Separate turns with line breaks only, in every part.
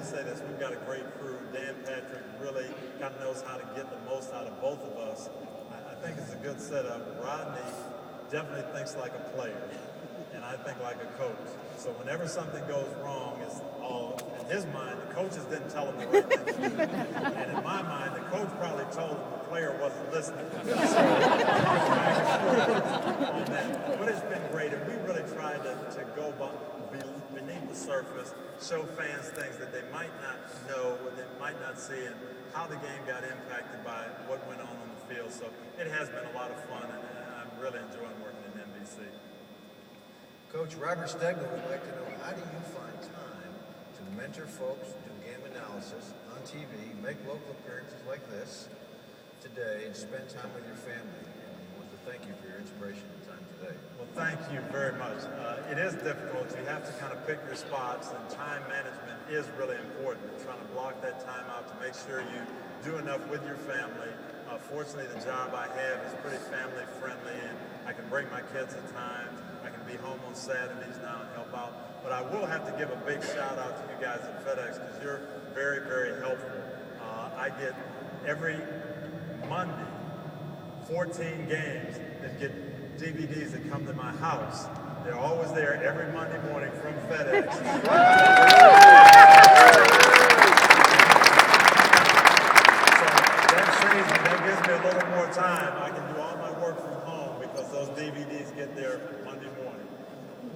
say this, we've got a great crew. Dan Patrick really kind of knows how to get the most out of both of us. I think it's a good setup. Rodney definitely thinks like a player, and I think like a coach. So whenever something goes wrong, it's all in his mind. The coaches didn't tell him the right thing to do, and in my mind, the coach probably told him the player wasn't listening. So on that. But it's been great, and we really tried to go beneath the surface, show fans things that they might not know, or they might not see, and how the game got impacted by what went on the field. So it has been a lot of fun, and I'm really enjoying working in NBC.
Coach, Robert Stegman would like to know, how do you find time to mentor folks, do game analysis on TV, make local appearances like this today, and spend time with your family? And we want to thank you for your inspiration and time today.
Well, thank you very much. It is difficult. You have to kind of pick your spots, and time management is really important. Trying to block that time out to make sure you do enough with your family. Fortunately, the job I have is pretty family friendly, and I can bring my kids at times. I can be home on Saturdays now and help out. But I will have to give a big shout out to you guys at FedEx, because you're very, very helpful. I get every Monday 14 games that get DVDs that come to my house. They're always there every Monday morning from FedEx. That gives me a little more time. I can do all my work from home because those DVDs get there Monday morning.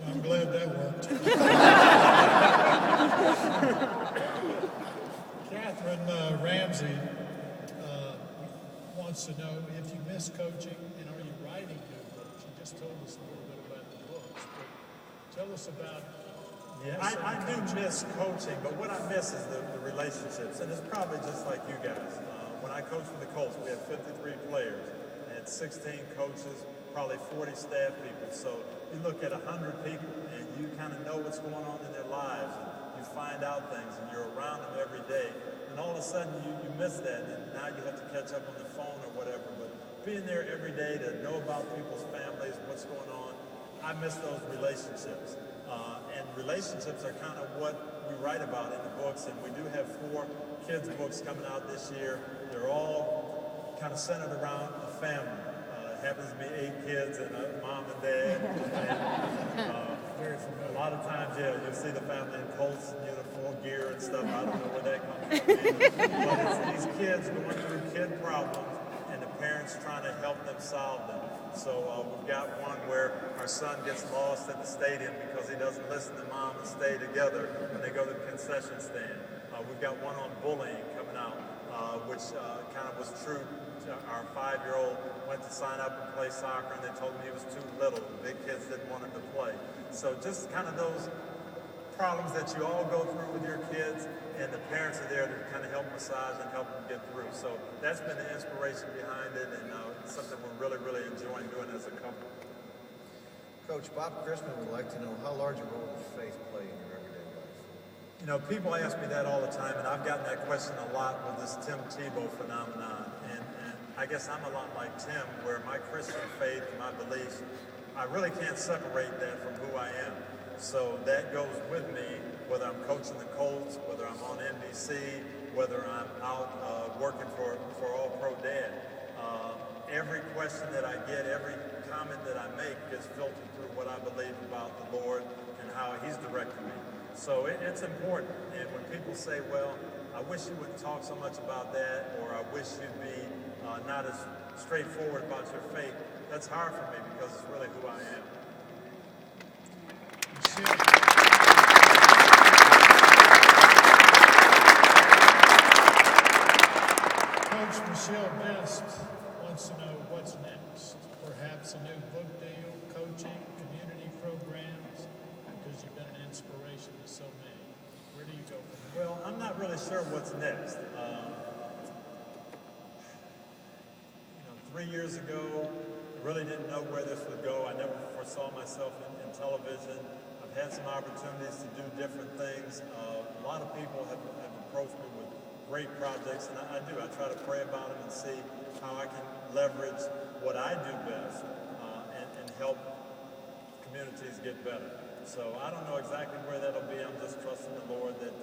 I'm glad that worked. Catherine Ramsey wants to know if you miss coaching, and are you writing new books? You just told us a little bit about the books, but tell us about.
Yeah, I do miss coaching, but what I miss is the relationships, and it's probably just like you guys. When I coached for the Colts, we had 53 players and 16 coaches, probably 40 staff people. So you look at 100 people and you kind of know what's going on in their lives. And you find out things and you're around them every day. And all of a sudden you miss that, and now you have to catch up on the phone or whatever. But being there every day to know about people's families, what's going on, I miss those relationships. And relationships are kind of what we write about in the books, and we do have 4 kids' books coming out this year. They're all kind of centered around a family. It happens to be 8 kids and a mom and dad. And, a lot of times, you'll see the family in Colts uniform gear and stuff. I don't know where that comes from. But it's these kids going through kid problems, and the parents trying to help them solve them. So we've got one where our son gets lost at the stadium because he doesn't listen to mom and stay together when they go to the concession stand. We've got one on bullying coming out, which kind of was true. Our 5-year-old went to sign up and play soccer, and they told him he was too little. The big kids didn't want him to play. So just kind of those problems that you all go through with your kids, and the parents are there to kind of help massage and help them get through. So that's been the inspiration behind it, and it's something we're really, really enjoying doing as a couple.
Coach, Bob Christman would like to know, how large a role does faith play in your everyday life?
You know, people ask me that all the time, and I've gotten that question a lot with this Tim Tebow phenomenon. And I guess I'm a lot like Tim, where my Christian faith and my beliefs, I really can't separate that from who I am. So that goes with me, whether I'm coaching the Colts, whether I'm on NBC, whether I'm out working for All Pro Dad. Every question that I get, every comment that I make is filtered through what I believe about the Lord and how He's directing me. So it's important. And when people say, well, I wish you wouldn't talk so much about that, or I wish you'd be not as straightforward about your faith, that's hard for me because it's really who I am.
Coach Michelle Best wants to know what's next. Perhaps a new book deal, coaching, community programs, because you've been an inspiration to so many. Where do you go from there?
Well, I'm not really sure what's next. 3 years ago, I really didn't know where this would go. I never foresaw myself in television. I've had some opportunities to do different things. A lot of people have approached me with great projects, and I do. I try to pray about them and see how I can leverage what I do best and help communities get better. So I don't know exactly where that'll be. I'm just trusting the Lord that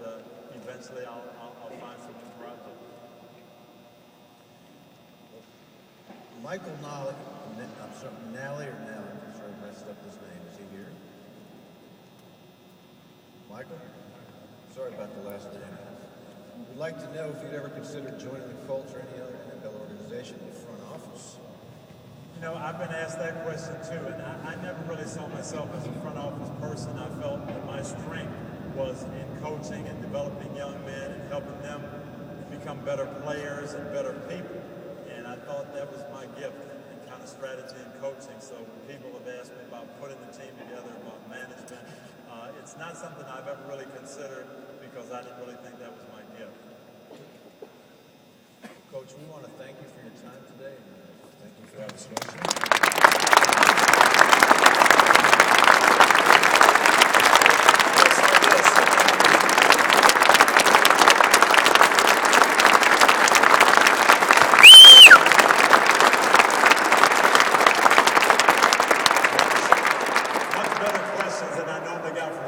eventually I'll find some new project.
Michael Nally, I'm sorry, Nally or Nally, I'm sorry, I messed up his name. Is he here? Michael? Sorry about the last name. We'd like to know if you'd ever considered joining the Colts or any other NFL organization in the front office.
You know, I've been asked that question too, and I never really saw myself as a front office person. I felt that my strength was in coaching and developing young men and helping them become better players and better people. And I thought that was my gift and kind of strategy and coaching. So when people have asked me about putting the team together, about management, it's not something I've ever really considered because I didn't really think that was my gift.
Coach, we want to thank you for your time today. And thank you for that discussion.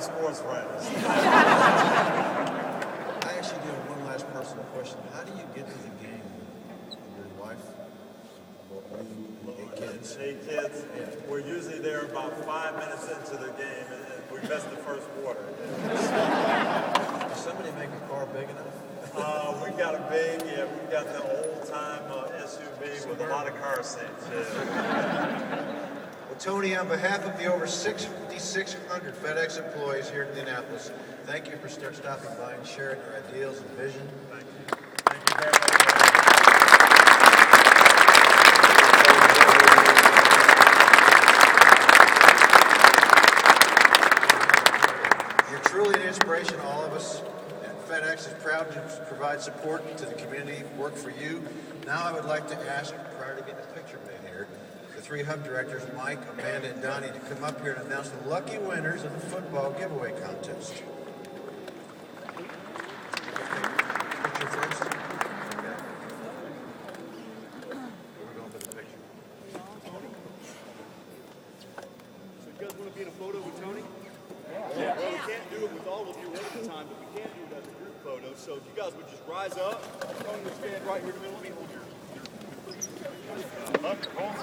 Sports writers.
I actually do have one last personal question. How do you get to the game with your wife? Eight kids.
8 kids. Yeah. We're usually there about 5 minutes into the game, and we missed the first quarter.
Does somebody make a car big enough?
We've got we've got the old-time SUV with a lot of car seats. Yeah.
Well, Tony, on behalf of the over 6,600 FedEx employees here in Indianapolis, thank you for stopping by and sharing your ideals and vision.
Thank you. Thank you very much.
You're truly an inspiration to all of us. And FedEx is proud to provide support to the community work for you. Now I would like to ask, prior to getting a picture made here, the 3 hub directors, Mike, Amanda, and Donnie, to come up here and announce the lucky winners of the football giveaway contest. Picture first. Okay. We're going for the picture.
So you guys want to be in a photo with Tony? Yeah. Well, we can't do it with all of you at the time, but we can do it as a group photo. So if you guys would just rise up, Tony would stand right here in the middle. Let me hold your up, hold.